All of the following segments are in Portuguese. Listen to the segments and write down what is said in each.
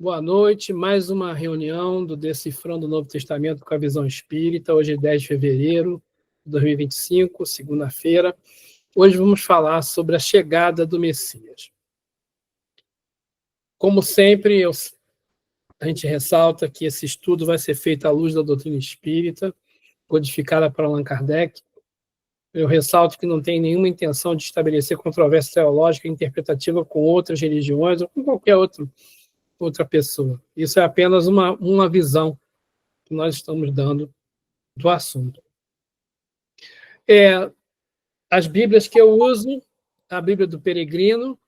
Boa noite, mais uma reunião do Decifrando o Novo Testamento com a Visão Espírita. Hoje é 10 de fevereiro de 2025, segunda-feira. Hoje vamos falar sobre a chegada do Messias. Como sempre, a gente ressalta que esse estudo vai ser feito à luz da doutrina espírita, codificada por Allan Kardec. Eu ressalto que não tem nenhuma intenção de estabelecer controvérsia teológica e interpretativa com outras religiões ou com qualquer outra pessoa. Isso é apenas uma visão que nós estamos dando do assunto. As Bíblias que eu uso, a Bíblia do Peregrino,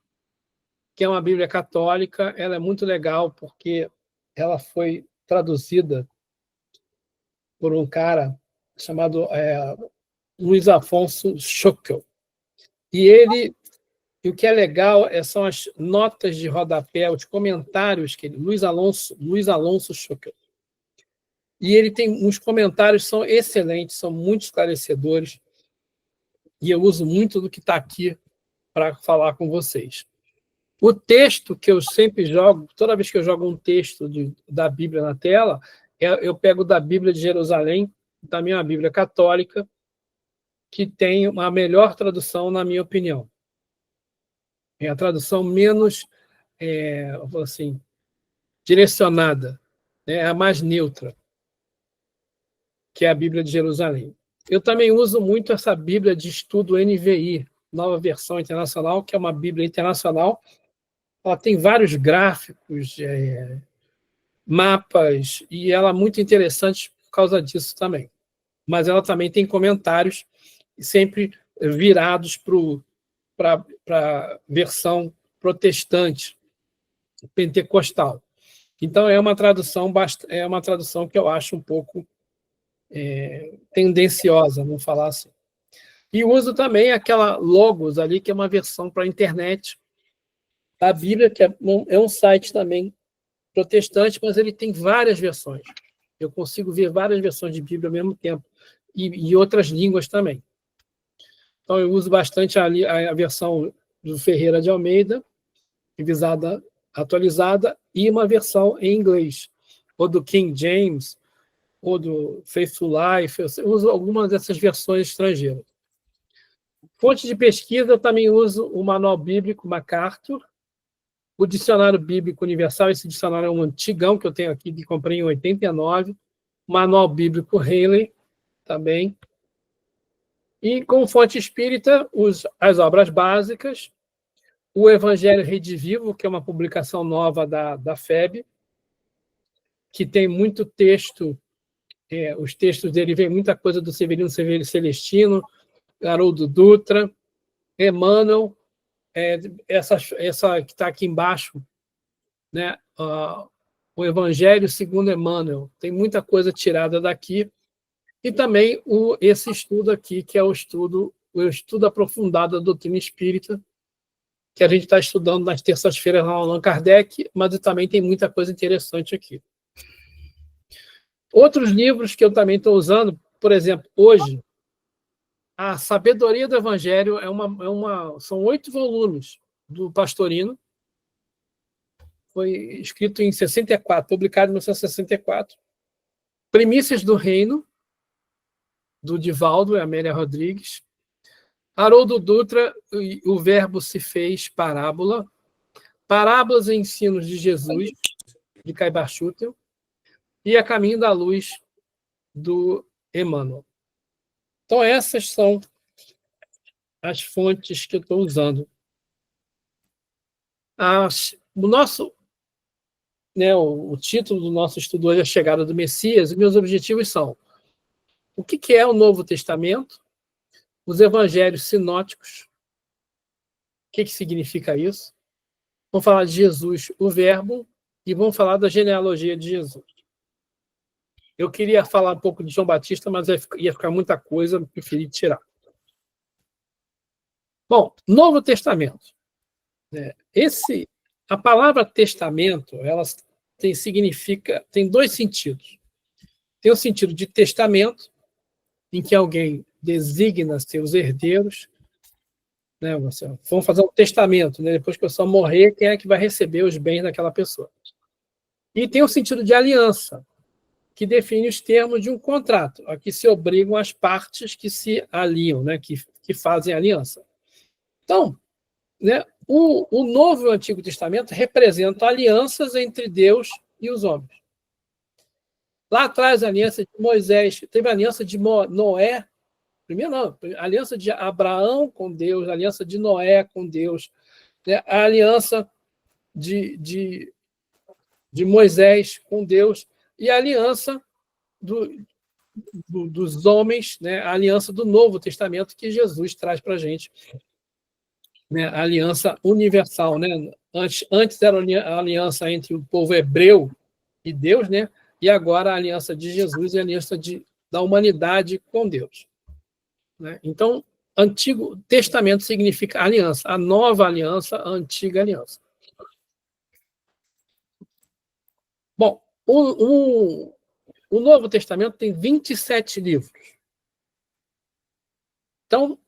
que é uma Bíblia católica, ela é muito legal porque ela foi traduzida por um cara chamado Luiz Afonso Schockel. E o que é legal são as notas de rodapé, os comentários que Luiz Alonso Schockel. E ele tem uns comentários que são excelentes, são muito esclarecedores, e eu uso muito do que está aqui para falar com vocês. O texto que eu sempre jogo, toda vez que eu jogo um texto da Bíblia na tela, eu pego da Bíblia de Jerusalém, também é uma Bíblia católica, que tem uma melhor tradução, na minha opinião. É a tradução menos, assim, direcionada, né? É a mais neutra, que é a Bíblia de Jerusalém. Eu também uso muito essa Bíblia de estudo NVI, Nova Versão Internacional, que é uma Bíblia internacional. Ela tem vários gráficos, mapas, e ela é muito interessante por causa disso também. Mas ela também tem comentários sempre virados para a versão protestante, pentecostal. Então, é uma tradução que eu acho um pouco tendenciosa, vamos falar assim. E uso também aquela Logos ali, que é uma versão para a internet da Bíblia, que é um site também protestante, mas ele tem várias versões. Eu consigo ver várias versões de Bíblia ao mesmo tempo, e outras línguas também. Então, eu uso bastante ali a versão do Ferreira de Almeida, revisada, atualizada, e uma versão em inglês, ou do King James, ou do Faithful Life. Eu uso algumas dessas versões estrangeiras. Fonte de pesquisa, eu também uso o Manual Bíblico MacArthur, o Dicionário Bíblico Universal. Esse dicionário é um antigão que eu tenho aqui, que comprei em 89. O Manual Bíblico Haley, também. E, como fonte espírita, as obras básicas, o Evangelho Redivivo, que é uma publicação nova da FEB, que tem muito texto, os textos dele vêm muita coisa do Severino Celestino, Haroldo Dutra, Emmanuel, essa que está aqui embaixo, né? O Evangelho segundo Emmanuel, tem muita coisa tirada daqui, e também esse estudo aqui, que é o estudo aprofundado da doutrina espírita, que a gente está estudando nas terças-feiras lá no Allan Kardec, mas também tem muita coisa interessante aqui. Outros livros que eu também estou usando, por exemplo, hoje, a Sabedoria do Evangelho são 8 volumes do Pastorino, foi escrito em 64, publicado em 1964. Primícias do Reino, do Divaldo e Amélia Rodrigues. Haroldo Dutra, O Verbo se fez parábola. Parábolas e Ensinos de Jesus, de Caibar Schutel. E A Caminho da Luz, do Emmanuel. Então, essas são as fontes que eu estou usando. O título do nosso estudo hoje é A Chegada do Messias, e meus objetivos são: o que é o Novo Testamento? Os evangelhos sinóticos. O que significa isso? Vamos falar de Jesus, o Verbo, e vamos falar da genealogia de Jesus. Eu queria falar um pouco de João Batista, mas ia ficar muita coisa, preferi tirar. Bom, Novo Testamento. A palavra testamento, ela tem 2 sentidos. Tem o sentido de testamento, em que alguém designa seus herdeiros, né? Vamos fazer um testamento, né? Depois que a pessoa morrer, quem é que vai receber os bens daquela pessoa? E tem o sentido de aliança, que define os termos de um contrato, a que se obrigam as partes que se aliam, né, que fazem aliança. Então, né, o Novo e o Antigo Testamento representam alianças entre Deus e os homens. Lá atrás, a aliança de Moisés, teve a aliança de Noé, primeiro não, a aliança de Abraão com Deus, a aliança de Noé com Deus, né, a aliança de Moisés com Deus e a aliança dos homens, né, a aliança do Novo Testamento que Jesus traz para a gente, né, a aliança universal. Né? Antes era a aliança entre o povo hebreu e Deus, né? E agora a aliança de Jesus e a aliança da humanidade com Deus. Né? Então, Antigo Testamento significa aliança, a nova aliança, a antiga aliança. Bom, o Novo Testamento tem 27 livros. Então,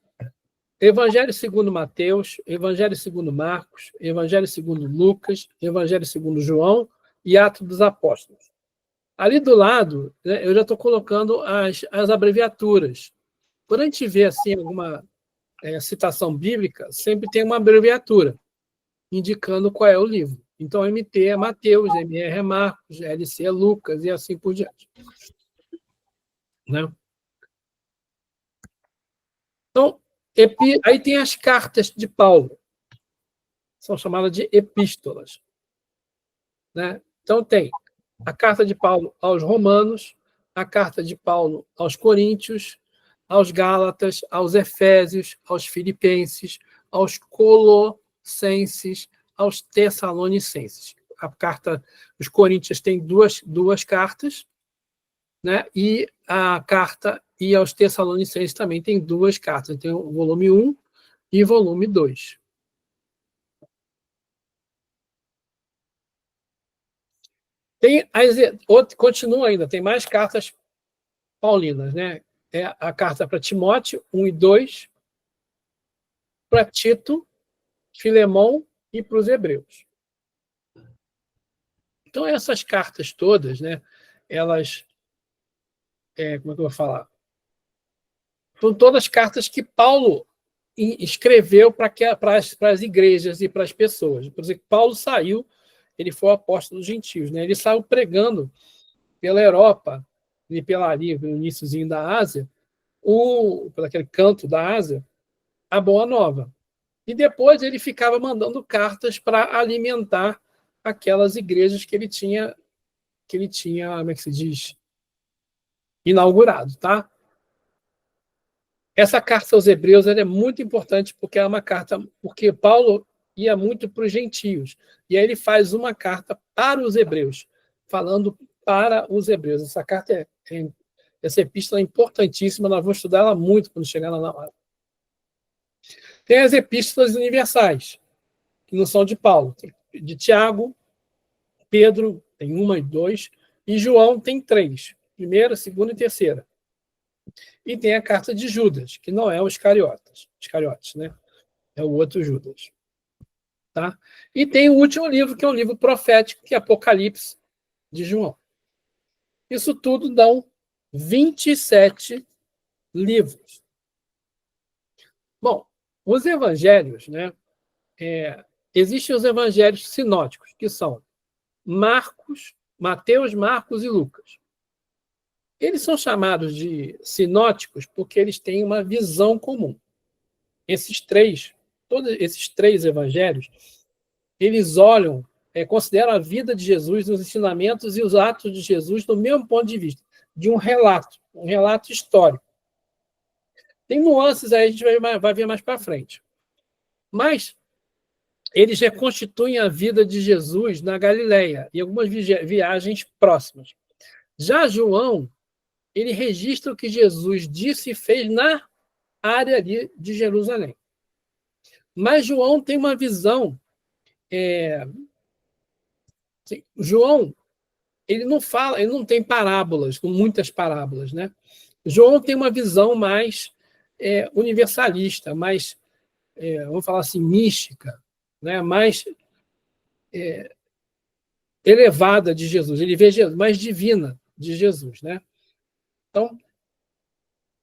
Evangelho segundo Mateus, Evangelho segundo Marcos, Evangelho segundo Lucas, Evangelho segundo João e Atos dos Apóstolos. Ali do lado, né, eu já estou colocando as abreviaturas. Quando a gente vê assim, alguma citação bíblica, sempre tem uma abreviatura, indicando qual é o livro. Então, MT é Mateus, MR é Marcos, LC é Lucas, e assim por diante. Né? Então, aí tem as cartas de Paulo. São chamadas de epístolas. Né? Então, tem a carta de Paulo aos Romanos, a carta de Paulo aos Coríntios, aos Gálatas, aos Efésios, aos Filipenses, aos Colossenses, aos Tessalonicenses. A carta dos Coríntios tem duas cartas, né? E a carta e aos Tessalonicenses também tem duas cartas. Tem o volume 1 e volume 2. Continua ainda, tem mais cartas paulinas, né? É a carta para Timóteo, 1 e 2, para Tito, Filemão e para os Hebreus. Então, essas cartas todas, né, elas, como é que eu vou falar? São todas cartas que Paulo escreveu para as igrejas e para as pessoas. Por exemplo, Paulo saiu, ele foi o apóstolo dos gentios, né? Ele saiu pregando pela Europa e pelo iníciozinho da Ásia, pelo aquele canto da Ásia, a Boa Nova. E depois ele ficava mandando cartas para alimentar aquelas igrejas que ele tinha, como é que se diz? Inaugurado, tá? Essa carta aos Hebreus é muito importante porque é uma carta, porque Paulo ia muito para os gentios. E aí ele faz uma carta para os hebreus, falando para os hebreus. Essa epístola é importantíssima, nós vamos estudar ela muito quando chegar lá na hora. Tem as epístolas universais, que não são de Paulo. Tem de Tiago, Pedro, tem 1 e 2, e João tem 3. Primeira, segunda e terceira. E tem a carta de Judas, que não é o Iscariotes, né? É o outro Judas. Tá? E tem o último livro, que é um livro profético, que é Apocalipse, de João. Isso tudo dão 27 livros. Bom, os evangelhos, né? Existem os evangelhos sinóticos, que são Mateus, Marcos e Lucas. Eles são chamados de sinóticos porque eles têm uma visão comum. Todos esses três evangelhos, eles consideram a vida de Jesus, os ensinamentos e os atos de Jesus do mesmo ponto de vista, de um relato histórico. Tem nuances aí, a gente vai ver mais para frente. Mas eles reconstituem a vida de Jesus na Galileia, em algumas viagens próximas. Já João, ele registra o que Jesus disse e fez na área ali de Jerusalém. Mas João tem uma visão... João, ele não tem parábolas, com muitas parábolas, né? João tem uma visão mais universalista, mais, vamos falar assim, mística, né? Mais elevada de Jesus. Ele vê Jesus, mais divina de Jesus, né? Então,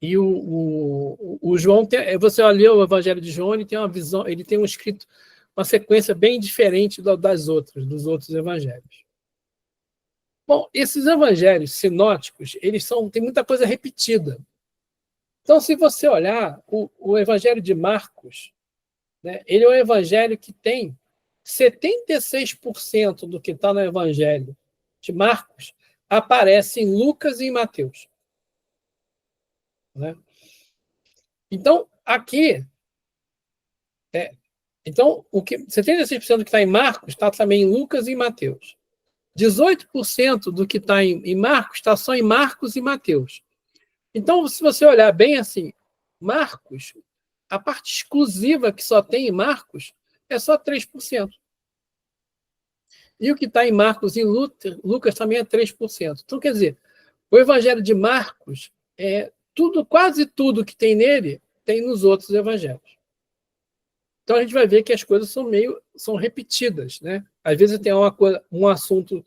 e o João tem, você olha o Evangelho de João, ele tem uma visão, ele tem um escrito, uma sequência bem diferente dos outros evangelhos. Bom, esses evangelhos sinóticos, tem muita coisa repetida. Então, se você olhar o Evangelho de Marcos, né, ele é um evangelho que tem 76% do que está no Evangelho de Marcos aparece em Lucas e em Mateus. Né? Então, aqui, então, 76% do que está em Marcos está também em Lucas e em Mateus. 18% do que está em Marcos está só em Marcos e Mateus. Então, se você olhar bem assim, Marcos, a parte exclusiva que só tem em Marcos é só 3%. E o que está em Marcos e em Lucas também é 3%. Então, quer dizer, o Evangelho de Marcos, quase tudo que tem nele, tem nos outros evangelhos. Então, a gente vai ver que as coisas são repetidas. Né? Às vezes tem um assunto,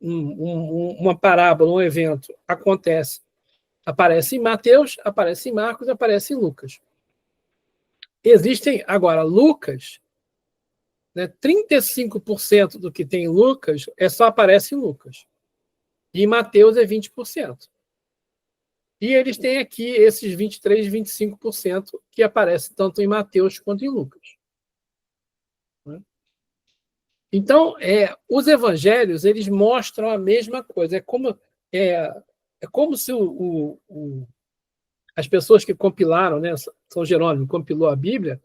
uma parábola, um evento, aparece em Mateus, aparece em Marcos, aparece em Lucas. Existem, agora, Lucas, né, 35% do que tem em Lucas só aparece em Lucas. E em Mateus é 20%. E eles têm aqui esses 23%, 25% que aparecem tanto em Mateus quanto em Lucas. Então, os evangelhos, eles mostram a mesma coisa. É como se as pessoas que compilaram, né, São Jerônimo compilou a Bíblia,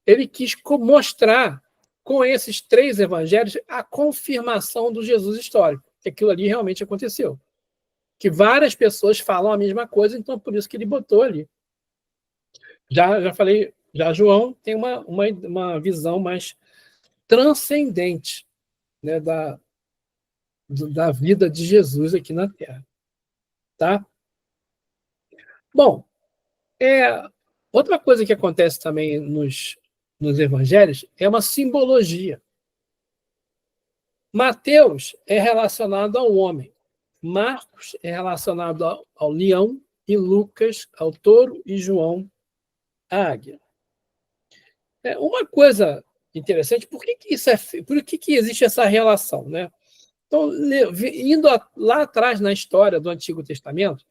ele quis mostrar com esses 3 evangelhos a confirmação do Jesus histórico, que aquilo ali realmente aconteceu. Que várias pessoas falam a mesma coisa, então por isso que ele botou ali. Já falei, João tem uma visão mais transcendente, né, da vida de Jesus aqui na Terra. Tá? Bom, outra coisa que acontece também nos evangelhos é uma simbologia. Mateus é relacionado ao homem, Marcos é relacionado ao leão, e Lucas ao touro, e João à águia. Uma coisa interessante, por que existe essa relação? Né? Então, indo lá atrás na história do Antigo Testamento,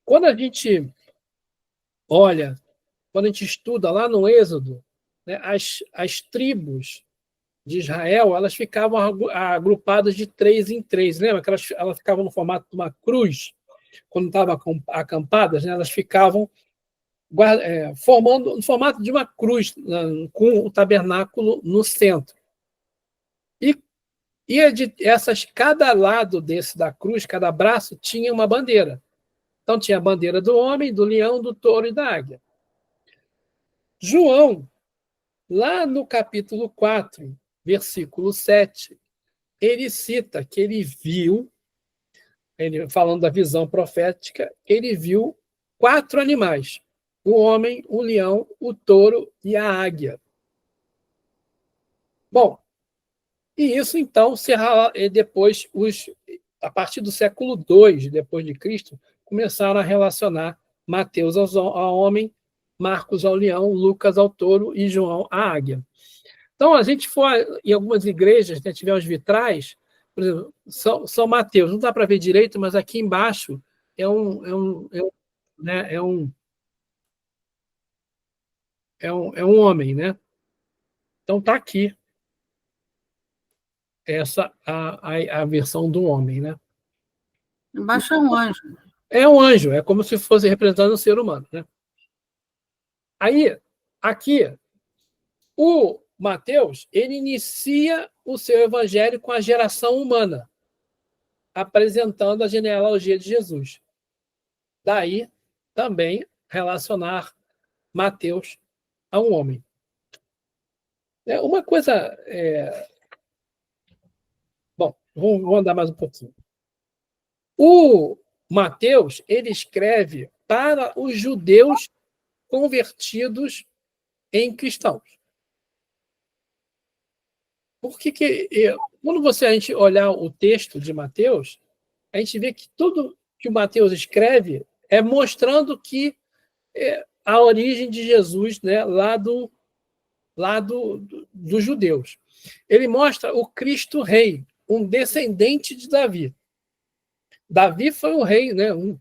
quando a gente estuda lá no Êxodo, né, as tribos de Israel, elas ficavam agrupadas de 3 em 3. Lembra que elas ficavam no formato de uma cruz? Quando estavam acampadas, né, elas ficavam formando no formato de uma cruz, com o tabernáculo no centro. Cada lado da cruz, cada braço, tinha uma bandeira. Então, tinha a bandeira do homem, do leão, do touro e da águia. João, lá no capítulo 4, versículo 7, ele cita que ele viu, falando da visão profética, ele viu 4 animais: o homem, o leão, o touro e a águia. Bom, e isso então depois a partir do século II depois de Cristo, começaram a relacionar Mateus ao homem, Marcos ao leão, Lucas ao touro e João à águia. Então, a gente for em algumas igrejas, né, tiver os vitrais, por exemplo, São Mateus, não dá para ver direito, mas aqui embaixo é um homem, né? Então está aqui essa a versão do homem, né? Embaixo é um anjo. É um anjo, é como se fosse representando um ser humano, né? Aí, aqui, o Mateus, ele inicia o seu evangelho com a geração humana, apresentando a genealogia de Jesus. Daí, também, relacionar Mateus a um homem. Uma coisa... Bom, vamos andar mais um pouquinho. O Mateus, ele escreve para os judeus convertidos em cristãos. Quando a gente olhar o texto de Mateus, a gente vê que tudo que o Mateus escreve é mostrando que a origem de Jesus, né, dos judeus. Ele mostra o Cristo Rei, um descendente de Davi. Davi foi um rei, né, um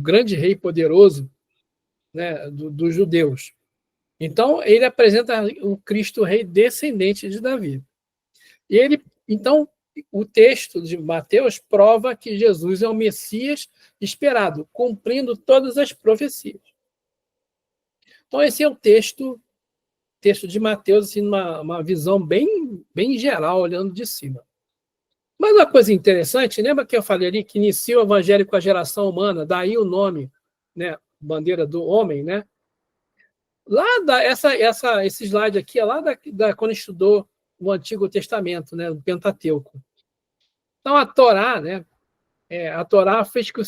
grande rei poderoso, né, dos judeus. Então, ele apresenta o Cristo Rei descendente de Davi. Então, o texto de Mateus prova que Jesus é o Messias esperado, cumprindo todas as profecias. Então, esse é o texto de Mateus, assim, uma visão bem geral, olhando de cima. Mas uma coisa interessante, lembra que eu falei ali que inicia o evangelho com a geração humana, daí o nome, né, bandeira do homem, né? Esse slide aqui é lá quando estudou o Antigo Testamento, né, o Pentateuco. Então, a Torá, né, a Torá fez que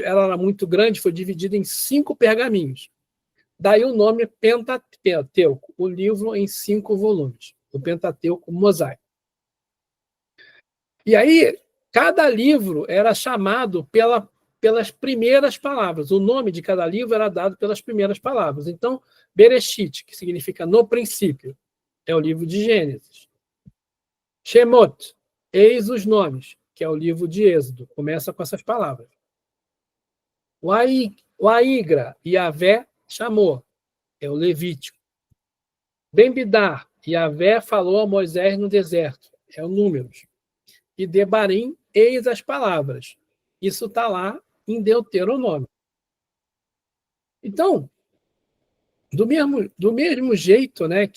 ela era muito grande, foi dividida em 5 pergaminhos. Daí o nome Pentateuco, o livro em 5 volumes, o Pentateuco Mosaico. E aí, cada livro era chamado pelas primeiras palavras. O nome de cada livro era dado pelas primeiras palavras. Então, Bereshit, que significa no princípio, é o livro de Gênesis. Shemot, eis os nomes, que é o livro de Êxodo, começa com essas palavras. Waigra, Yahvé chamou, é o Levítico. Bem-Bidar, Yahvé falou a Moisés no deserto, é o Números. E Debarim, eis as palavras. Isso está lá em Deuteronômio. Então, do mesmo jeito, né,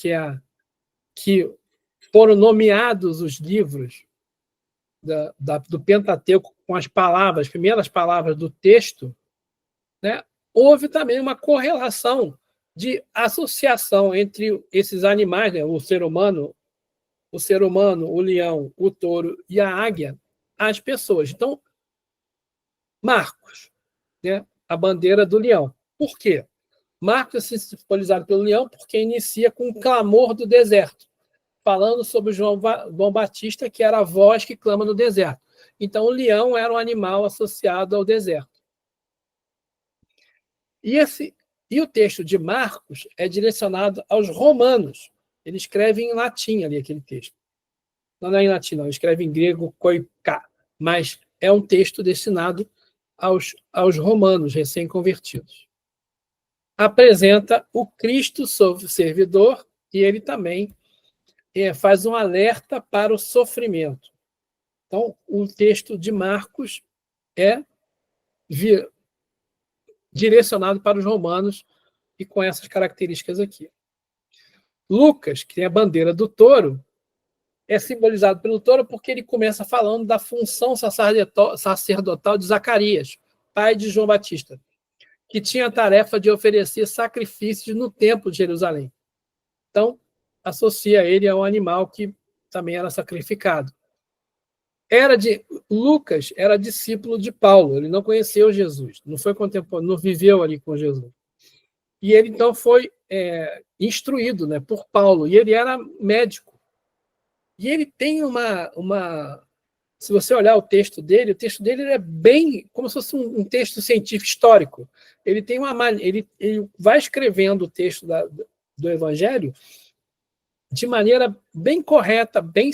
que foram nomeados os livros do Pentateuco com as primeiras palavras do texto, né, houve também uma correlação de associação entre esses animais, né, o ser humano, o leão, o touro e a águia, às pessoas. Então, Marcos, né, a bandeira do leão. Por quê? Marcos é simbolizado pelo leão porque inicia com o clamor do deserto, falando sobre João Batista, que era a voz que clama no deserto. Então, o leão era um animal associado ao deserto. E o texto de Marcos é direcionado aos romanos. Ele escreve em latim ali, aquele texto. Não é em latim, não. Ele escreve em grego koiká, mas é um texto destinado aos romanos recém-convertidos. Apresenta o Cristo servidor e ele também faz um alerta para o sofrimento. Então, o texto de Marcos é direcionado para os romanos e com essas características aqui. Lucas, que tem a bandeira do touro, é simbolizado pelo touro porque ele começa falando da função sacerdotal de Zacarias, pai de João Batista, que tinha a tarefa de oferecer sacrifícios no templo de Jerusalém. Então, associa ele a um animal que também era sacrificado. Lucas era discípulo de Paulo, ele não conheceu Jesus, não foi contemporâneo, não viveu ali com Jesus. E ele, então, foi instruído, né, por Paulo, e ele era médico. E ele tem se você olhar o texto dele é bem como se fosse um texto científico histórico. Ele tem ele vai escrevendo o texto do Evangelho de maneira bem correta, bem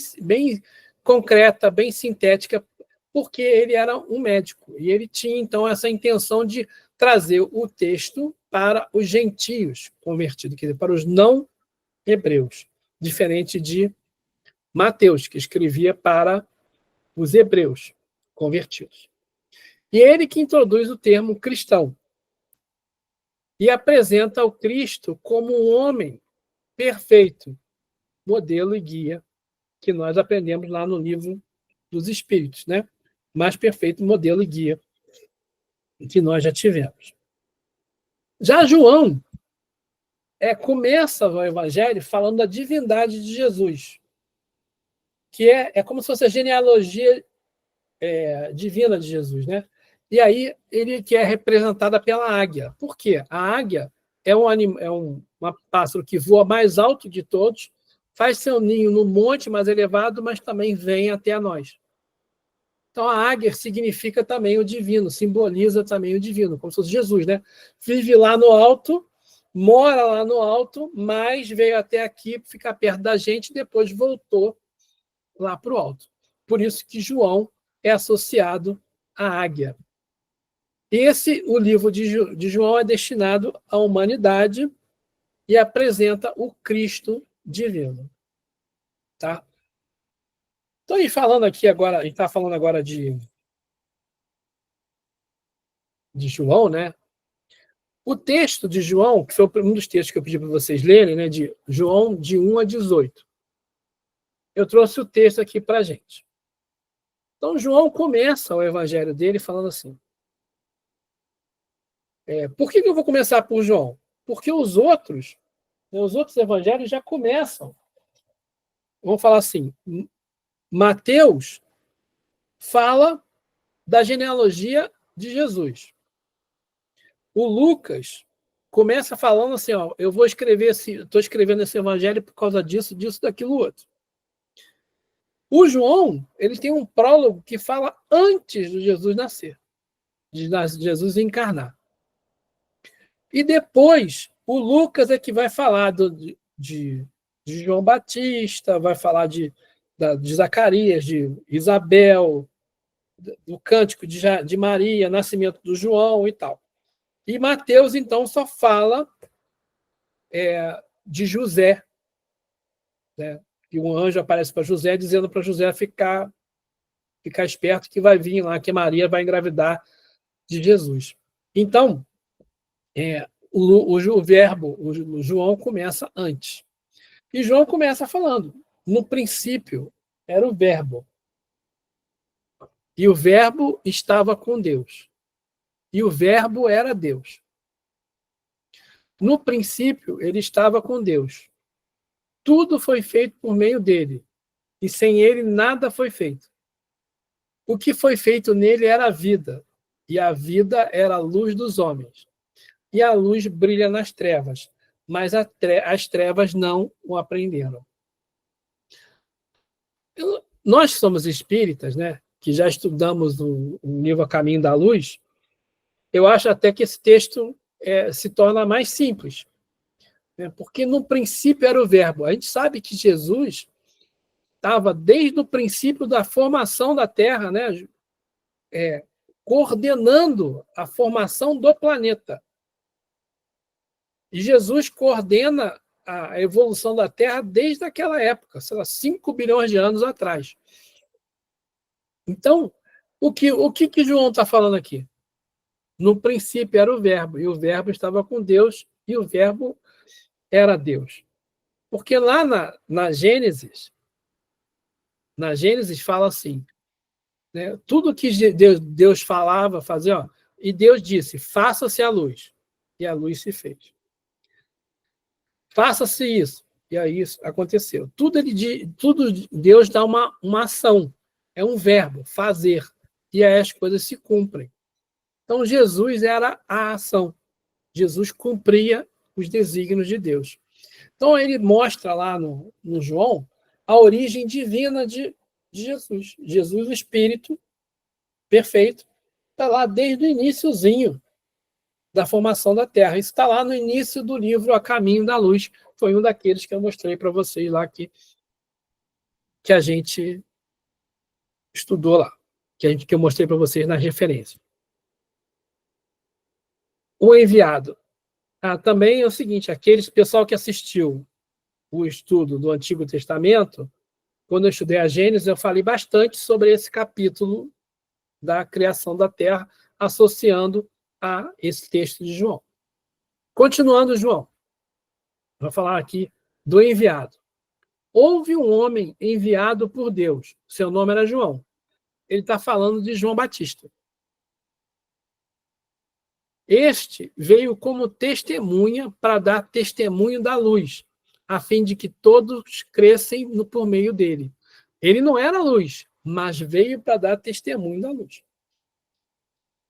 concreta, bem sintética, porque ele era um médico. E ele tinha, então, essa intenção de trazer o texto para os gentios convertidos, quer dizer, para os não-hebreus, diferente de Mateus, que escrevia para os hebreus convertidos. E é ele que introduz o termo cristão e apresenta o Cristo como um homem perfeito, modelo e guia, que nós aprendemos lá no livro dos Espíritos, né? Mais perfeito modelo e guia que nós já tivemos. Já João começa o Evangelho falando da divindade de Jesus, que é como se fosse a genealogia divina de Jesus, né? E aí ele que é representada pela águia. Por quê? A águia é um pássaro que voa mais alto de todos, faz seu ninho no monte mais elevado, mas também vem até nós. Então, a águia significa também o divino, simboliza também o divino, como se fosse Jesus, né? Vive lá no alto, mora lá no alto, mas veio até aqui ficar perto da gente e depois voltou lá para o alto. Por isso que João é associado à águia. O livro de João é destinado à humanidade e apresenta o Cristo divino. Tá? Então, a gente está falando agora de João, né? O texto de João, que foi um dos textos que eu pedi para vocês lerem, né, de João de 1 a 18. Eu trouxe o texto aqui para a gente. Então, João começa o evangelho dele falando assim. Por que eu vou começar por João? Porque os outros evangelhos já começam. Vamos falar assim, Mateus fala da genealogia de Jesus. O Lucas começa falando assim, ó, eu vou escrever estou escrevendo esse evangelho por causa disso, daquilo, outro. O João, ele tem um prólogo que fala antes de Jesus nascer, de Jesus encarnar. E depois, o Lucas é que vai falar de João Batista, vai falar de Zacarias, de Isabel, do cântico de Maria, nascimento do João e tal. E Mateus, então, só fala de José, né? Que um anjo aparece para José, dizendo para José ficar esperto que vai vir lá, que Maria vai engravidar de Jesus. Então, o verbo, o João começa antes. E João começa falando, no princípio era o verbo. E o verbo estava com Deus. E o verbo era Deus. No princípio, ele estava com Deus. Tudo foi feito por meio dele. E sem ele nada foi feito. O que foi feito nele era a vida. E a vida era a luz dos homens. E a luz brilha nas trevas. Mas as trevas não o apreenderam. Nós somos espíritas, né? Que já estudamos o livro A Caminho da Luz. Eu acho até que esse texto se torna mais simples. Né? Porque no princípio era o verbo. A gente sabe que Jesus estava desde o princípio da formação da Terra, né? Coordenando a formação do planeta. E Jesus coordena a evolução da Terra desde aquela época, sei lá, 5 bilhões de anos atrás. Então, o que João está falando aqui? No princípio era o verbo, e o verbo estava com Deus, e o verbo era Deus. Porque lá na Gênesis fala assim, né, tudo que Deus falava, fazia, ó, e Deus disse, faça-se a luz. E a luz se fez. Faça-se isso. E aí isso aconteceu. Tudo Deus dá uma ação. É um verbo, fazer. E aí as coisas se cumprem. Então, Jesus era a ação. Jesus cumpria os desígnios de Deus. Então, ele mostra lá no João a origem divina de Jesus. Jesus, o Espírito perfeito, está lá desde o iniciozinho da formação da Terra. Isso está lá no início do livro A Caminho da Luz. Foi um daqueles que eu mostrei para vocês lá que a gente estudou lá, que eu mostrei para vocês na referência. O enviado. Também é o seguinte, pessoal que assistiu o estudo do Antigo Testamento, quando eu estudei a Gênesis, eu falei bastante sobre esse capítulo da criação da Terra, associando a esse texto de João. Continuando, João, vou falar aqui do enviado. Houve um homem enviado por Deus, seu nome era João. Ele está falando de João Batista. Este veio como testemunha para dar testemunho da luz, a fim de que todos crescem por meio dele. Ele não era luz, mas veio para dar testemunho da luz.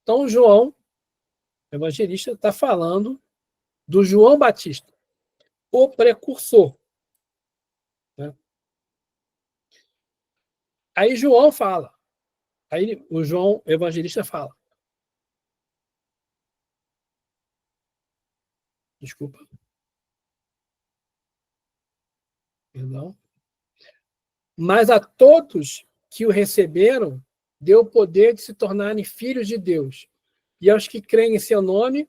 Então, João, evangelista, está falando do João Batista, o precursor. Aí João fala. Aí o João Evangelista fala. Desculpa. Perdão. Mas a todos que o receberam, deu o poder de se tornarem filhos de Deus. E aos que creem em seu nome,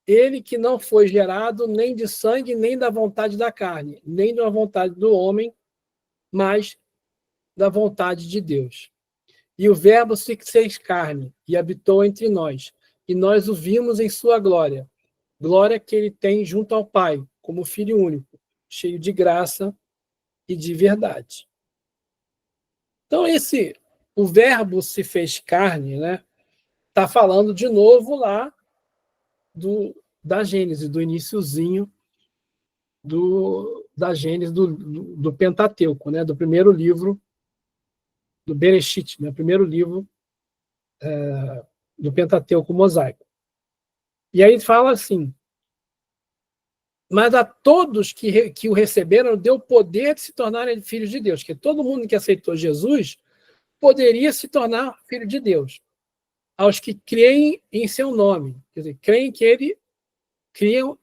ele que não foi gerado nem de sangue, nem da vontade da carne, nem da vontade do homem, mas da vontade de Deus. E o Verbo se fez carne e habitou entre nós, e nós o vimos em sua glória, glória que ele tem junto ao Pai, como Filho único, cheio de graça e de verdade. Então, o Verbo se fez carne, né? Está falando de novo lá da Gênesis, do iniciozinho da Gênesis, do Pentateuco, né? Do primeiro livro, do Bereshit, né? Primeiro livro do Pentateuco mosaico. E aí fala assim, mas a todos que o receberam, deu o poder de se tornarem filhos de Deus, que todo mundo que aceitou Jesus poderia se tornar filho de Deus. Aos que creem em seu nome, quer dizer, creem que ele criam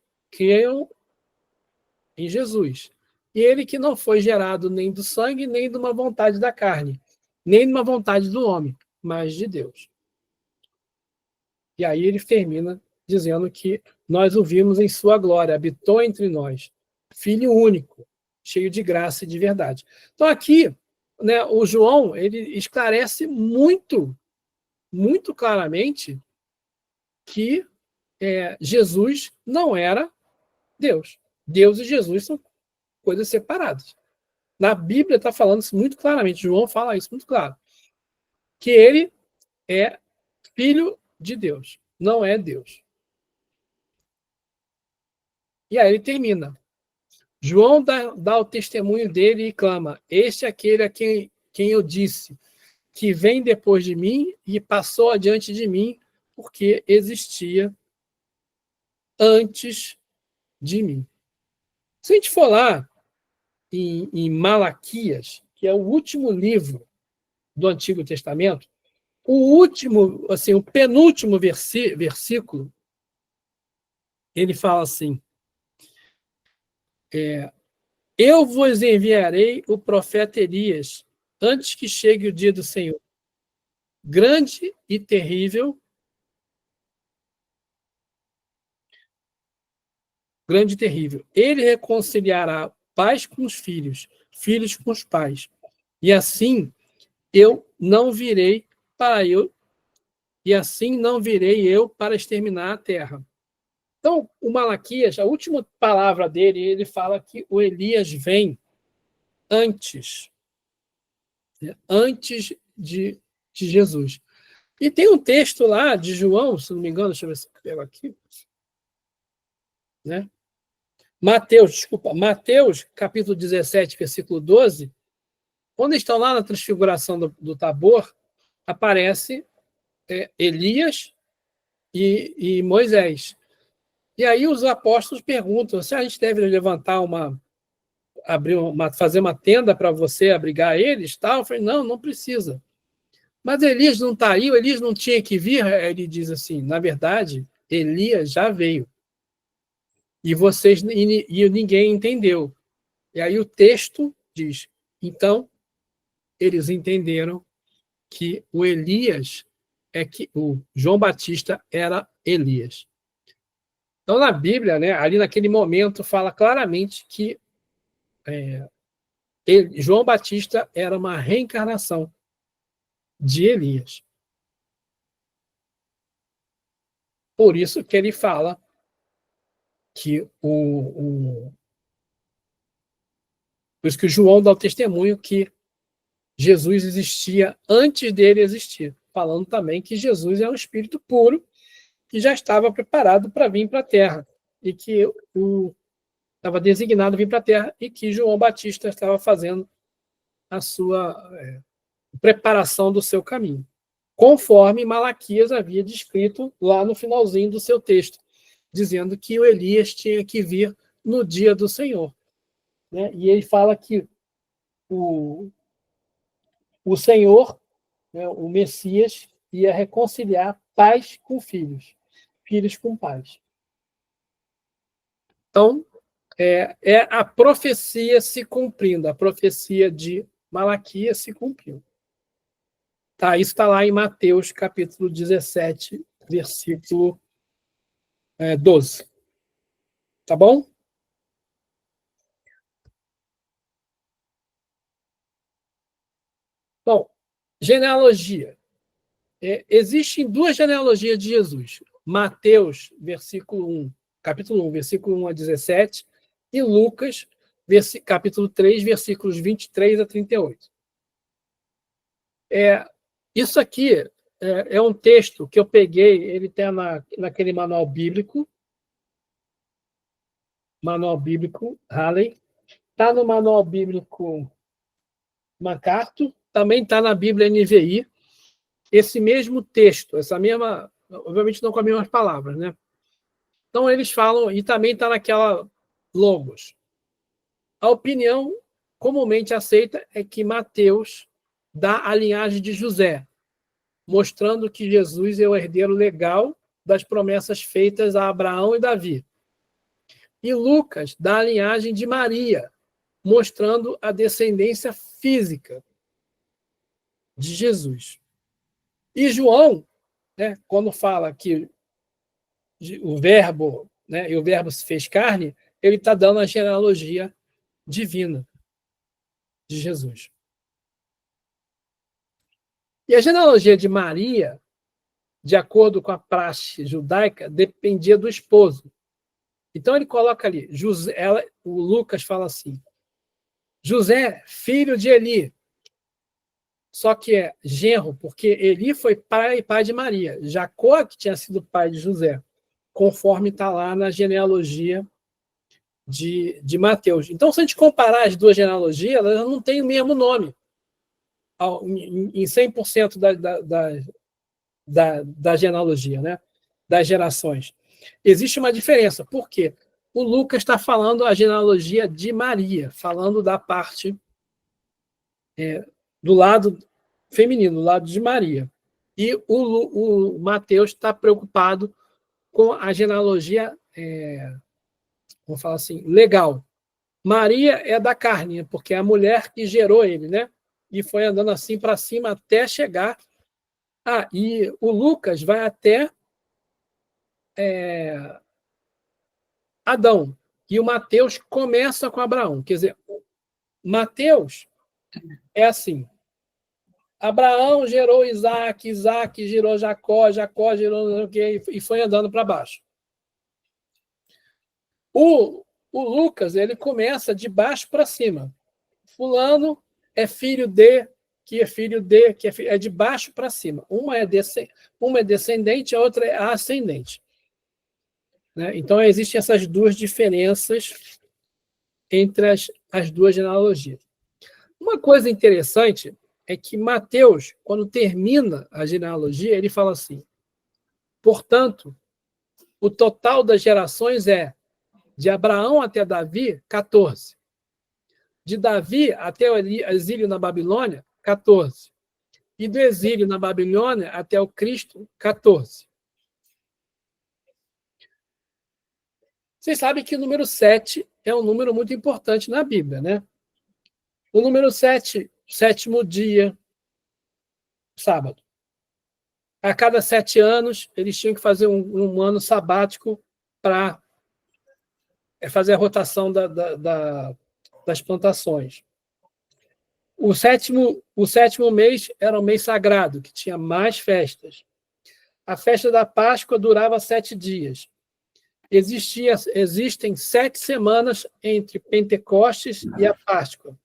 em Jesus. E ele que não foi gerado nem do sangue, nem de uma vontade da carne, nem de uma vontade do homem, mas de Deus. E aí ele termina dizendo que nós o vimos em sua glória, habitou entre nós, Filho único, cheio de graça e de verdade. Então aqui, né, o João ele esclarece muito, muito claramente que Jesus não era Deus. Deus e Jesus são coisas separadas. Na Bíblia está falando isso muito claramente, João fala isso muito claro, que ele é filho de Deus, não é Deus. E aí ele termina. João dá o testemunho dele e clama, este é aquele a quem eu disse, que vem depois de mim e passou adiante de mim, porque existia antes de mim. Se a gente for lá em Malaquias, que é o último livro do Antigo Testamento, o último, assim, o penúltimo versículo, ele fala assim, eu vos enviarei o profeta Elias antes que chegue o dia do Senhor, grande e terrível, grande e terrível. Ele reconciliará pais com os filhos, filhos com os pais. E assim não virei eu para exterminar a terra. Então, o Malaquias, a última palavra dele, ele fala que o Elias vem antes, né? Antes de Jesus. E tem um texto lá de João, se não me engano, deixa eu ver se eu pego aqui, né? Mateus, capítulo 17, versículo 12, quando estão lá na transfiguração do Tabor, aparece Elias e Moisés. E aí os apóstolos perguntam se a gente deve levantar fazer uma tenda para você abrigar eles, tal. Eu falei, não precisa. Mas Elias não está aí, o Elias não tinha que vir. Ele diz assim, na verdade, Elias já veio. E ninguém entendeu. E aí o texto diz, então eles entenderam que o Elias que o João Batista era Elias. Então, na Bíblia, né, ali naquele momento, fala claramente que João Batista era uma reencarnação de Elias. Por isso que ele fala que por isso que o João dá o testemunho que Jesus existia antes dele existir, falando também que Jesus é um espírito puro que já estava preparado para vir para a Terra e que estava designado a vir para a Terra e que João Batista estava fazendo a sua preparação do seu caminho, conforme Malaquias havia descrito lá no finalzinho do seu texto, dizendo que o Elias tinha que vir no dia do Senhor. Né? E ele fala que o o Senhor, né, o Messias, ia reconciliar pais com filhos, filhos com pais. Então, é a profecia se cumprindo, a profecia de Malaquias se cumpriu. Tá, isso está lá em Mateus, capítulo 17, versículo 12. Tá bom? Bom, genealogia. Existem duas genealogias de Jesus. Mateus, capítulo 1, versículo 1 a 17, e Lucas, capítulo 3, versículos 23 a 38. Isso aqui é um texto que eu peguei, ele está naquele manual bíblico, Halley, está no manual bíblico MacArthur, também está na Bíblia NVI, esse mesmo texto, essa mesma, obviamente não com as mesmas palavras, né? Então eles falam, e também está naquela Logos. A opinião comumente aceita é que Mateus dá a linhagem de José, mostrando que Jesus é o herdeiro legal das promessas feitas a Abraão e Davi. E Lucas dá a linhagem de Maria, mostrando a descendência física de Jesus. E João, né, quando fala que o verbo, né, e o verbo se fez carne, ele está dando a genealogia divina de Jesus. E a genealogia de Maria, de acordo com a praxe judaica, dependia do esposo. Então ele coloca ali, o Lucas fala assim, José, filho de Eli, só que é genro, porque Eli foi pai de Maria, Jacó que tinha sido pai de José, conforme está lá na genealogia de Mateus. Então, se a gente comparar as duas genealogias, elas não têm o mesmo nome em 100% da genealogia, né? Das gerações. Existe uma diferença. Por quê? O Lucas está falando a genealogia de Maria, falando da parte do lado feminino, do lado de Maria. E o Mateus está preocupado com a genealogia, vamos falar assim, legal. Maria é da carne, porque é a mulher que gerou ele, né? E foi andando assim para cima até chegar. E o Lucas vai até Adão. E o Mateus começa com Abraão. Quer dizer, Mateus é assim. Abraão gerou Isaac, Isaac gerou Jacó, Jacó gerou não sei o quê, e foi andando para baixo. O Lucas, ele começa de baixo para cima. Fulano é filho de, que é filho de, que é de baixo para cima. Uma é descendente, a outra é ascendente. Né? Então, existem essas duas diferenças entre as duas genealogias. Uma coisa interessante é que Mateus, quando termina a genealogia, ele fala assim, portanto, o total das gerações é de Abraão até Davi, 14. De Davi até o exílio na Babilônia, 14. E do exílio na Babilônia até o Cristo, 14. Vocês sabem que o número 7 é um número muito importante na Bíblia, né? O número 7, sétimo dia, sábado. A cada 7 anos, eles tinham que fazer um ano sabático para fazer a rotação das plantações. O sétimo mês era um mês sagrado, que tinha mais festas. A festa da Páscoa durava 7 dias. Existem 7 semanas entre Pentecostes e a Páscoa.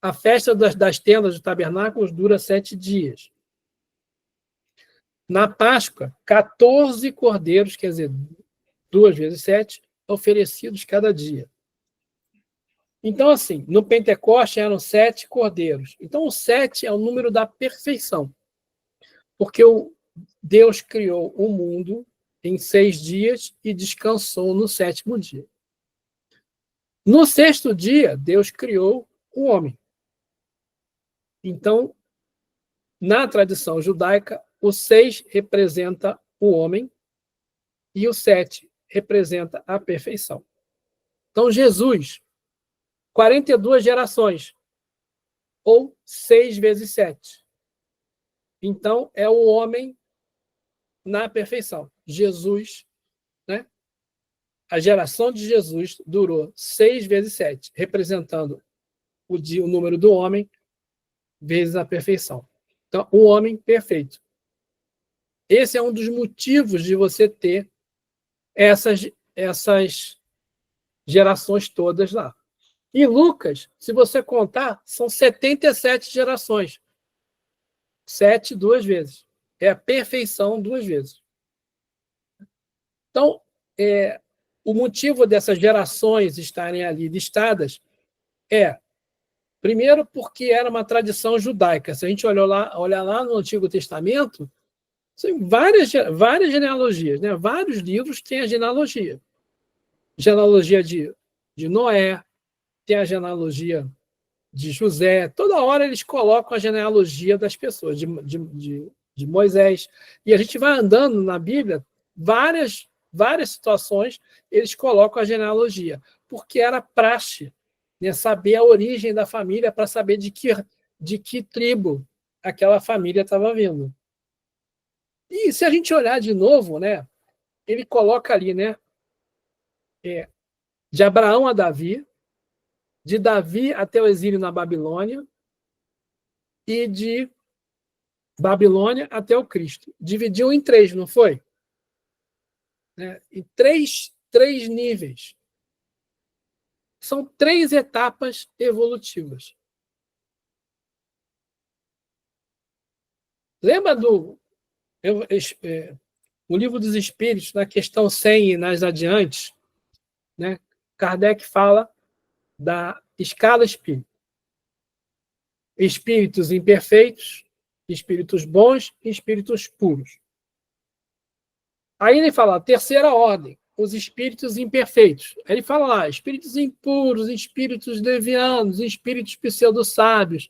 A festa das tendas do tabernáculos dura 7 dias. Na Páscoa, 14 cordeiros, quer dizer, 2 vezes 7, oferecidos cada dia. Então, assim, no Pentecoste eram 7 cordeiros. Então, o 7 é o número da perfeição. Porque Deus criou o mundo em 6 dias e descansou no 7º dia. No 6º dia, Deus criou o homem. Então, Na tradição judaica, o 6 representa o homem e o 7 representa a perfeição. Então, Jesus, 42 gerações, ou 6 vezes 7. Então, é o homem na perfeição. Jesus, né? A geração de Jesus durou 6 vezes 7, representando o número do homem vezes a perfeição. Então, o homem perfeito. Esse é um dos motivos de você ter essas gerações todas lá. E Lucas, se você contar, são 77 gerações. 7 duas vezes. É a perfeição 2 vezes. Então, o motivo dessas gerações estarem ali listadas é, primeiro, porque era uma tradição judaica. Se a gente olhar lá no Antigo Testamento, tem várias genealogias, né? Vários livros têm a genealogia. Genealogia de Noé, tem a genealogia de José. Toda hora eles colocam a genealogia das pessoas, de Moisés. E a gente vai andando na Bíblia, várias situações, eles colocam a genealogia, porque era praxe, né? Saber a origem da família para saber de que tribo aquela família estava vindo. E se a gente olhar de novo, né, ele coloca ali, né, de Abraão a Davi, de Davi até o exílio na Babilônia e de Babilônia até o Cristo. Dividiu em 3, não foi? Né? Em três níveis. São 3 etapas evolutivas. Lembra o Livro dos Espíritos, na questão 100 e nas adiantes, né? Kardec fala da escala espírita. Espíritos imperfeitos, espíritos bons e espíritos puros. Aí ele fala, terceira ordem, os espíritos imperfeitos. Aí ele fala lá, espíritos impuros, espíritos levianos, espíritos pseudo-sábios,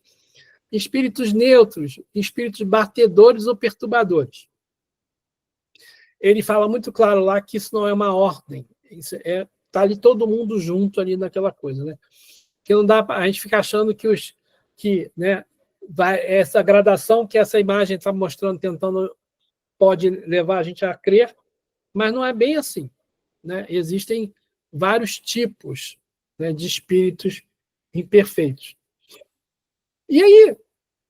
espíritos neutros, espíritos batedores ou perturbadores. Ele fala muito claro lá que isso não é uma ordem, tá ali todo mundo junto ali naquela coisa, né? Que não dá para a gente ficar achando né, essa gradação que essa imagem está mostrando, tentando, pode levar a gente a crer, mas não é bem assim, né? Existem vários tipos, né, de espíritos imperfeitos. E aí,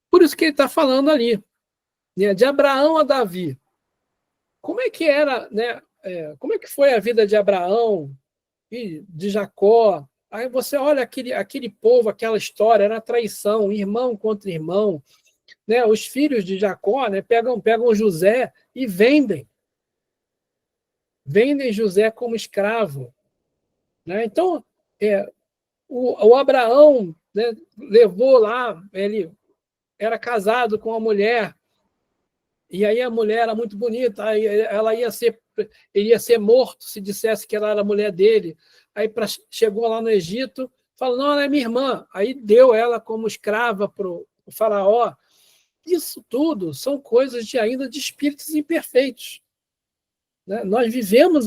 por isso que ele está falando ali, né, de Abraão a Davi. Como é que era, né? Como é que foi a vida de Abraão e de Jacó? Aí você olha aquele povo, aquela história, era traição, irmão contra irmão, né? Os filhos de Jacó, né, pegam José e vendem José como escravo, né? Então, o Abraão, né, levou lá, ele era casado com uma mulher, e aí a mulher era muito bonita, aí ele ia ser morto se dissesse que ela era a mulher dele. Aí chegou lá no Egito, falou, não, ela é minha irmã. Aí deu ela como escrava para o faraó. Isso tudo são coisas ainda de espíritos imperfeitos, né? Nós vivíamos,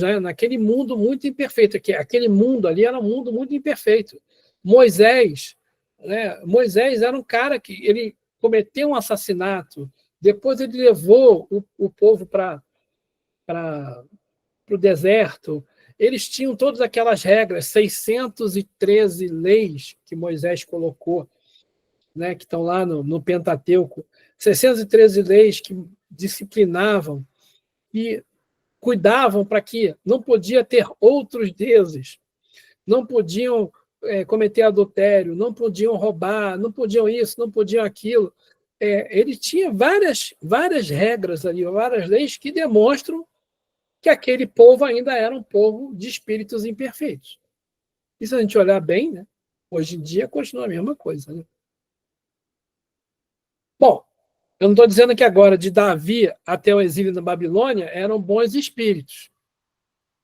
né, naquele mundo muito imperfeito. Aquele mundo ali era um mundo muito imperfeito. Moisés, né? Moisés era um cara que ele cometeu um assassinato, depois ele levou o povo para o deserto. Eles tinham todas aquelas regras, 613 leis que Moisés colocou, né, que estão lá no Pentateuco, 613 leis que disciplinavam e cuidavam para que não podia ter outros deuses, não podiam cometer adultério, não podiam roubar, não podiam isso, não podiam aquilo. Ele tinha várias regras ali, várias leis que demonstram que aquele povo ainda era um povo de espíritos imperfeitos. E se a gente olhar bem, né, hoje em dia continua a mesma coisa, né? Bom, eu não estou dizendo que agora, de Davi até o exílio na Babilônia, eram bons espíritos,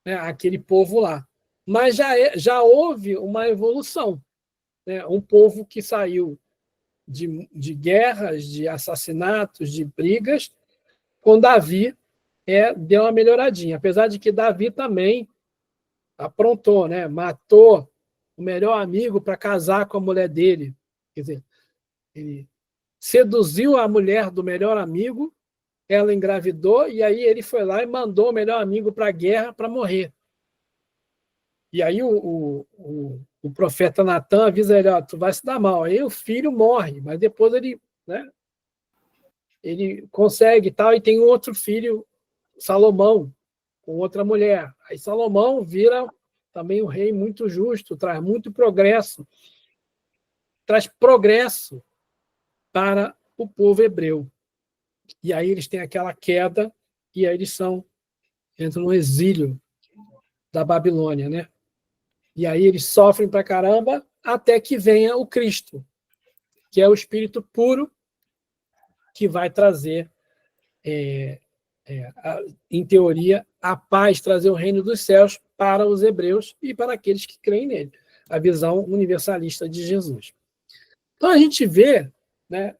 né, aquele povo lá. Mas já houve uma evolução, né? Um povo que saiu de guerras, de assassinatos, de brigas, com Davi deu uma melhoradinha. Apesar de que Davi também aprontou, né? Matou o melhor amigo para casar com a mulher dele. Quer dizer, ele seduziu a mulher do melhor amigo, ela engravidou, e aí ele foi lá e mandou o melhor amigo para a guerra para morrer. E aí o profeta Natan avisa ele, ó, tu vai se dar mal. Aí o filho morre, mas depois ele, né, ele consegue tal, e tem um outro filho, Salomão, com outra mulher. Aí Salomão vira também um rei muito justo, traz muito progresso, traz progresso para o povo hebreu. E aí eles têm aquela queda, e aí eles entram no exílio da Babilônia, né? E aí eles sofrem pra caramba, até que venha o Cristo, que é o Espírito puro, que vai trazer, em teoria, a paz, trazer o reino dos céus para os hebreus e para aqueles que creem nele. A visão universalista de Jesus. Então a gente vê, né,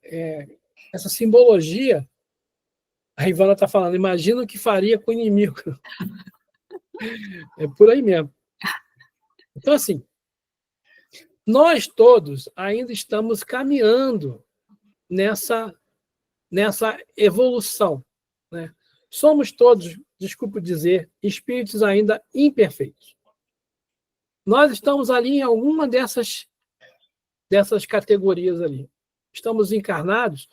essa simbologia. A Ivana está falando, imagina o que faria com o inimigo. É por aí mesmo. Então, assim, nós todos ainda estamos caminhando nessa evolução, né? Somos todos, desculpe dizer, espíritos ainda imperfeitos. Nós estamos ali em alguma dessas categorias ali. Estamos encarnados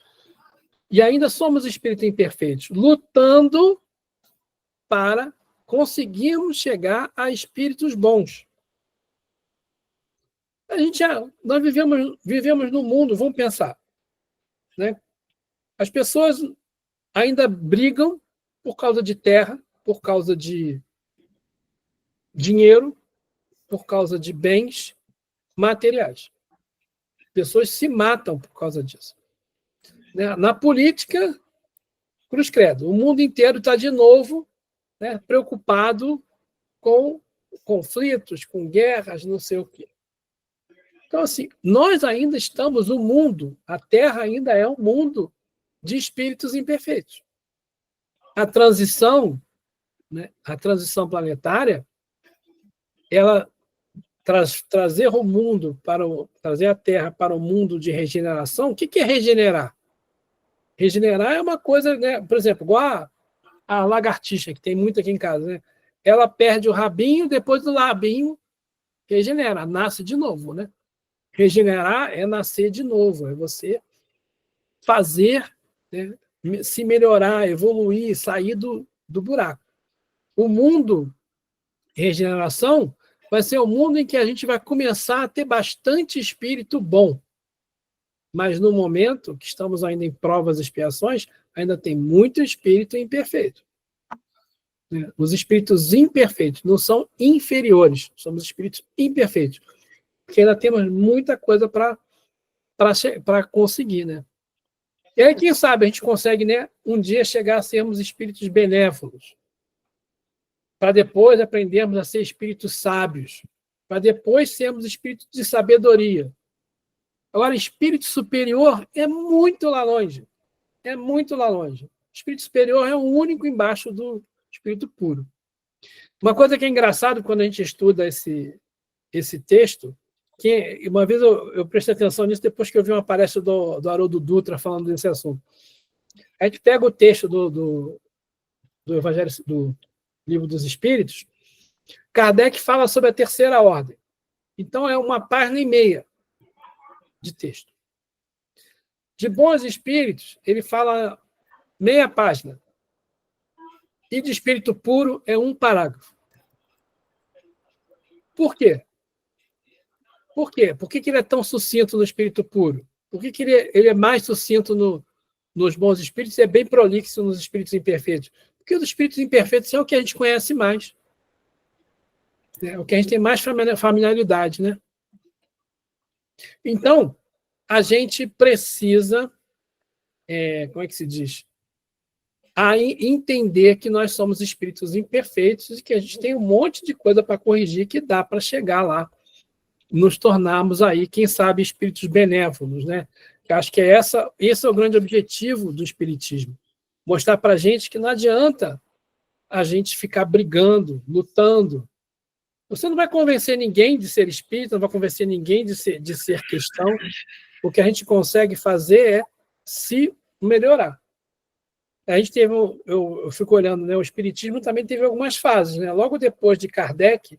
e ainda somos espíritos imperfeitos, lutando para conseguirmos chegar a espíritos bons. Nós vivemos no mundo, vamos pensar, né? As pessoas ainda brigam por causa de terra, por causa de dinheiro, por causa de bens materiais. Pessoas se matam por causa disso. Na política, cruz credo, o mundo inteiro está de novo, né, preocupado com conflitos, com guerras, não sei o quê. Então, assim, nós ainda estamos, o mundo, a Terra ainda é um mundo de espíritos imperfeitos. A transição, né, a transição planetária, ela trazer o mundo trazer a Terra para o mundo de regeneração. O que é regenerar? Regenerar é uma coisa, né, por exemplo, igual a lagartixa, que tem muito aqui em casa, né? Ela perde o rabinho, depois do rabinho regenera, nasce de novo, né? Regenerar é nascer de novo, é você fazer, né, se melhorar, evoluir, sair do buraco. O mundo regeneração vai ser um mundo em que a gente vai começar a ter bastante espírito bom. Mas no momento que estamos ainda em provas e expiações, ainda tem muito espírito imperfeito. Os espíritos imperfeitos não são inferiores, somos espíritos imperfeitos. Porque ainda temos muita coisa para conseguir, né? E aí, quem sabe, a gente consegue, né, um dia chegar a sermos espíritos benévolos, para depois aprendermos a ser espíritos sábios, para depois sermos espíritos de sabedoria. Agora, espírito superior é muito lá longe. É muito lá longe. Espírito superior é o único embaixo do espírito puro. Uma coisa que é engraçado quando a gente estuda esse texto, que uma vez eu prestei atenção nisso depois que eu vi uma palestra do Haroldo Dutra falando desse assunto. A gente pega o texto do Evangelho, do Livro dos Espíritos, Kardec fala sobre a terceira ordem. Então, é uma página e meia de texto. De bons espíritos, ele fala meia página. E de espírito puro é um parágrafo. Por quê? Por quê? Por que ele é tão sucinto no espírito puro? Por que ele é mais sucinto nos bons espíritos e é bem prolixo nos espíritos imperfeitos? Porque os espíritos imperfeitos é o que a gente conhece mais. É o que a gente tem mais familiaridade, né? Então, a gente precisa, como é que se diz? Entender que nós somos espíritos imperfeitos e que a gente tem um monte de coisa para corrigir que dá para chegar lá, nos tornarmos aí, quem sabe, espíritos benévolos, né? Acho que esse é o grande objetivo do Espiritismo. Mostrar para a gente que não adianta a gente ficar brigando, lutando. Você não vai convencer ninguém de ser espírita, não vai convencer ninguém de ser cristão. O que a gente consegue fazer é se melhorar. A gente teve, eu fico olhando, né, o Espiritismo também teve algumas fases. Né? Logo depois de Kardec,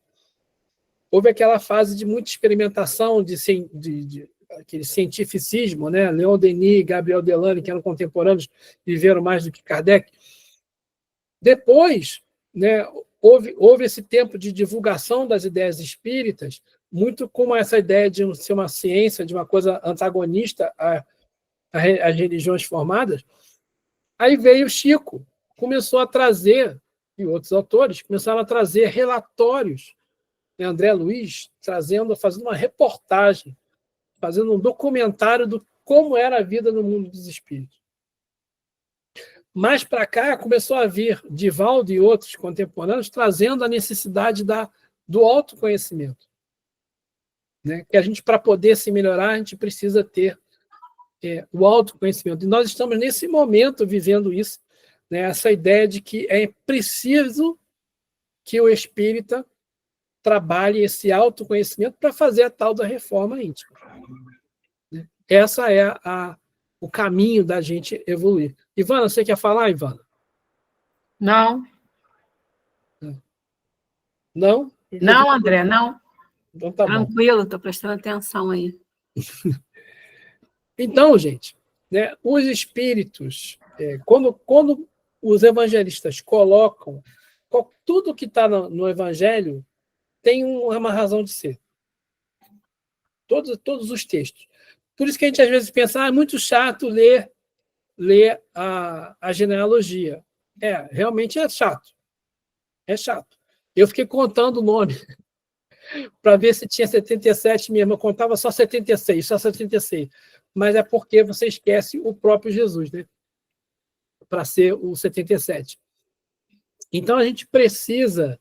houve aquela fase de muita experimentação, de aquele cientificismo, né? Leon Denis, Gabriel Delany, que eram contemporâneos, viveram mais do que Kardec. Depois, né, houve esse tempo de divulgação das ideias espíritas, muito como essa ideia de ser uma ciência, de uma coisa antagonista às religiões formadas. Aí veio Chico, começou a trazer, e outros autores começaram a trazer relatórios, né, André Luiz fazendo uma reportagem, fazendo um documentário do como era a vida no mundo dos espíritos. Mais para cá, começou a vir Divaldo e outros contemporâneos trazendo a necessidade do autoconhecimento. Né? Que a gente, para poder se melhorar, a gente precisa ter o autoconhecimento. E nós estamos, nesse momento, vivendo isso, né? Essa ideia de que é preciso que o espírita trabalhe esse autoconhecimento para fazer a tal da reforma íntima. Essa é o caminho da gente evoluir. Ivana, você quer falar, Ivana? Não. Não? Não, André, não. Então tá tranquilo, estou prestando atenção aí. Então, gente, né, os espíritos, quando os evangelistas colocam tudo que está no evangelho tem uma razão de ser. Todos os textos. Por isso que a gente às vezes pensa, é muito chato ler a genealogia. Realmente é chato. É chato. Eu fiquei contando o nome para ver se tinha 77 mesmo. Eu contava só 76, só 76. Mas é porque você esquece o próprio Jesus, né? Para ser o 77. Então, a gente precisa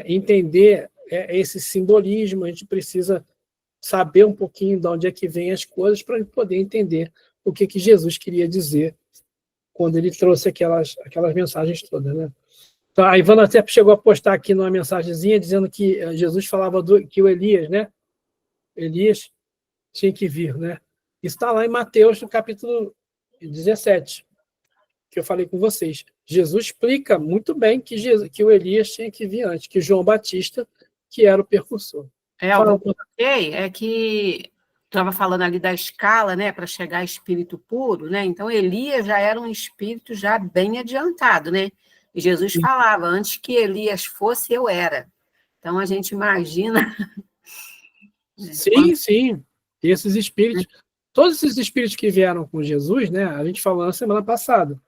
entender esse simbolismo, a gente precisa saber um pouquinho de onde é que vem as coisas para poder entender o que que Jesus queria dizer quando ele trouxe aquelas mensagens todas, né? Então, a Ivana até chegou a postar aqui numa mensagenzinha dizendo que Jesus falava que o Elias, né? Elias tinha que vir, né? Isso está lá em Mateus, no capítulo 17, que eu falei com vocês. Jesus explica muito bem que o Elias tinha que vir antes, que João Batista, que era o precursor. O que eu coloquei é que estava falando ali da escala, né, para chegar a espírito puro, né? Então Elias já era um espírito já bem adiantado, né? E Jesus falava, antes que Elias fosse, eu era. Então a gente imagina. Sim, sim. Esses espíritos, todos esses espíritos que vieram com Jesus, né? A gente falou na semana passada,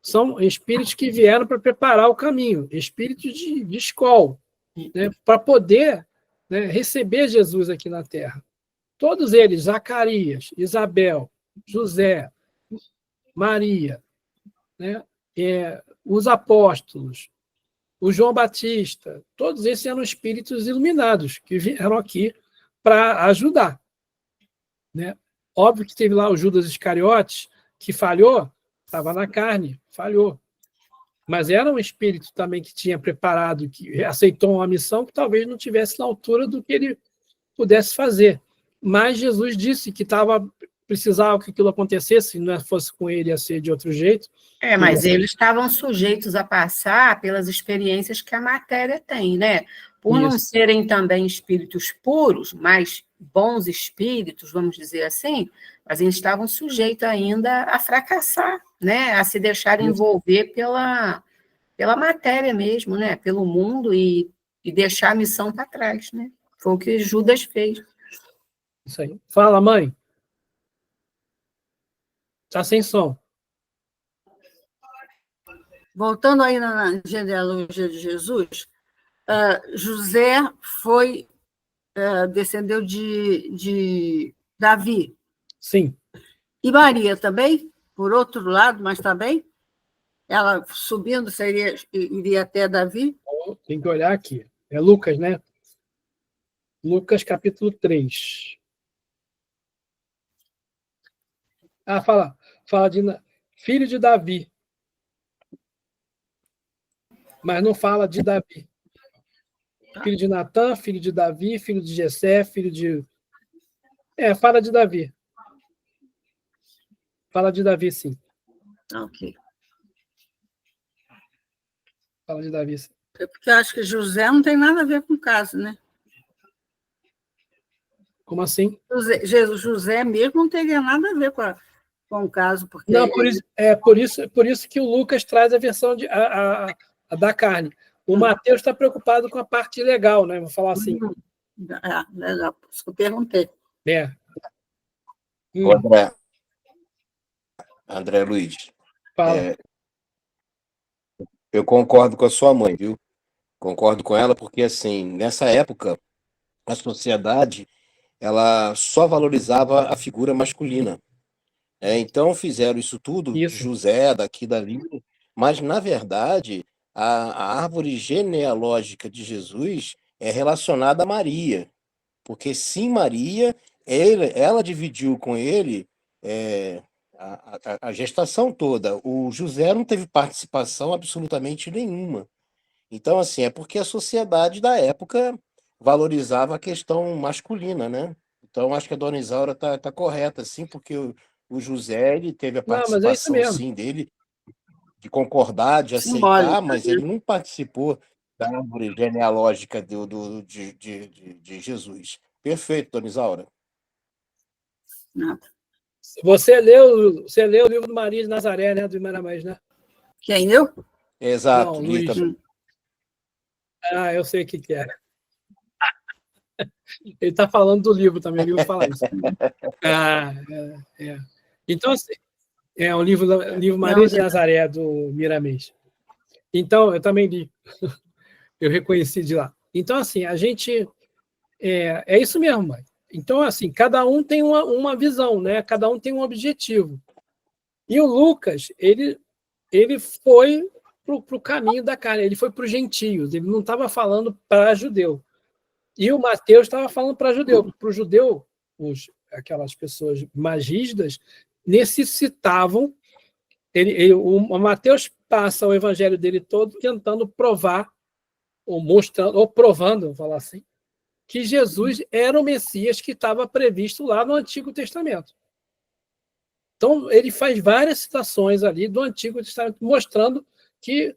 são espíritos que vieram para preparar o caminho, espíritos de escola, né? Para poder, né, receber Jesus aqui na Terra. Todos eles, Zacarias, Isabel, José, Maria, né? Os apóstolos, o João Batista, todos esses eram espíritos iluminados que vieram aqui para ajudar. Né? Óbvio que teve lá o Judas Iscariotes, que falhou, estava na carne, falhou. Mas era um espírito também que tinha preparado, que aceitou uma missão que talvez não tivesse na altura do que ele pudesse fazer. Mas Jesus disse que precisava que aquilo acontecesse, se não fosse com ele, ia ser de outro jeito. Mas eles estavam sujeitos a passar pelas experiências que a matéria tem, né? Por não serem também espíritos puros, mas bons espíritos, vamos dizer assim, mas eles estavam sujeitos ainda a fracassar, né? A se deixar envolver pela matéria mesmo, né? Pelo mundo e deixar a missão para trás, né? Foi o que Judas fez. Isso aí. Fala, mãe. Está sem som. Voltando aí na genealogia de Jesus, José descendeu de Davi. Sim. E Maria também, por outro lado, mas também, ela subindo iria até Davi? Tem que olhar aqui. É Lucas, né? Lucas, capítulo 3. Fala de filho de Davi. Mas não fala de Davi. Filho de Natã, filho de Davi, filho de Jessé, filho de... fala de Davi. Fala de Davi, sim. Ok. Fala de Davi, sim. É porque eu acho que José não tem nada a ver com o caso, né? Como assim? José mesmo não teria nada a ver com o caso, porque... Não, por isso que o Lucas traz a versão a da carne. O Mateus está preocupado com a parte legal, né? Vou falar assim. Legal, por isso que eu perguntei. André Luiz, Fala. eu concordo com a sua mãe, viu? Concordo com ela porque, assim, nessa época, a sociedade ela só valorizava a figura masculina. Então fizeram isso tudo, José, daqui, dali, mas, na verdade, a árvore genealógica de Jesus é relacionada a Maria, porque sim, Maria, ela dividiu com ele a gestação toda. O José não teve participação absolutamente nenhuma. Então, assim, é porque a sociedade da época valorizava a questão masculina, né? Então, acho que a dona Isaura tá correta, sim, porque o José ele teve a Não, mas é isso participação, mesmo. sim, dele, de concordar, de Simbólica, aceitar, mas ele não participou da árvore genealógica de Jesus. Perfeito, dona Isaura. Nada. Você leu o livro do Maria de Nazaré, né? Do Imaramés, né? Quem, eu? Exato, Não, li Luiz. também. Eu sei o que é. Ele está falando do livro também, o livro fala isso. Então, assim, o livro Maria de Nazaré, do Miramês. Então, eu também li. Eu reconheci de lá. Então, assim, a gente... É isso mesmo, mãe. Então, assim, cada um tem uma visão, né? Cada um tem um objetivo. E o Lucas, ele foi para o caminho da carne, ele foi para os gentios, ele não estava falando para judeu. E o Mateus estava falando para judeu. Para o judeu, aquelas pessoas mais rígidas, necessitavam... o Mateus passa o evangelho dele todo tentando provar, ou mostrando, ou provando, vou falar assim, que Jesus era o Messias que estava previsto lá no Antigo Testamento. Então, ele faz várias citações ali do Antigo Testamento, mostrando que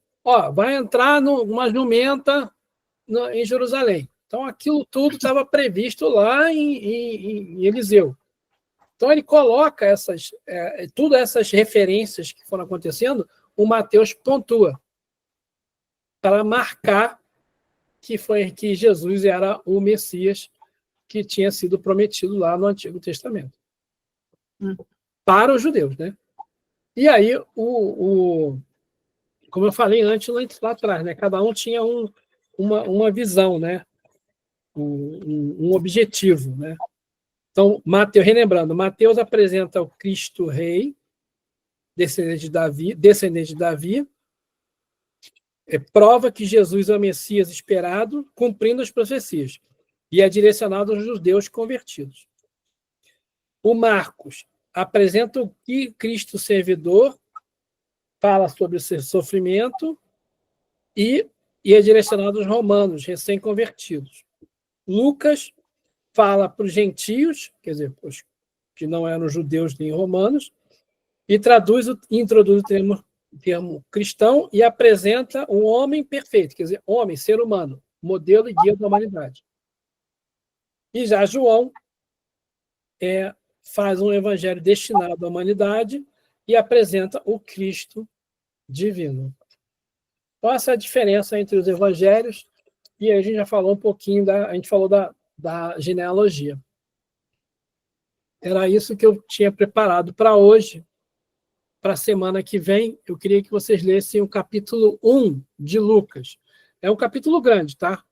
vai entrar uma jumenta em Jerusalém. Então, aquilo tudo estava previsto lá em Eliseu. Então, ele coloca todas essas referências que foram acontecendo, o Mateus pontua para marcar que Jesus era o Messias que tinha sido prometido lá no Antigo Testamento. Para os judeus, né? E aí, como eu falei antes, lá atrás, né? Cada um tinha uma visão, né? Um objetivo, né? Então, relembrando, Mateus apresenta o Cristo Rei, descendente de Davi, prova que Jesus é o Messias esperado, cumprindo as profecias, e é direcionado aos judeus convertidos. O Marcos apresenta o que Cristo servidor, fala sobre o seu sofrimento e é direcionado aos romanos, recém-convertidos. Lucas fala para os gentios, quer dizer, os que não eram judeus nem romanos, e introduz o termo cristão e apresenta um homem perfeito, quer dizer, homem, ser humano, modelo e guia da humanidade. E já João faz um evangelho destinado à humanidade e apresenta o Cristo divino. Então, essa é a diferença entre os evangelhos, e a gente já falou um pouquinho, a gente falou da genealogia. Era isso que eu tinha preparado para hoje. Para a semana que vem, eu queria que vocês lessem o capítulo 1 de Lucas. É um capítulo grande, tá?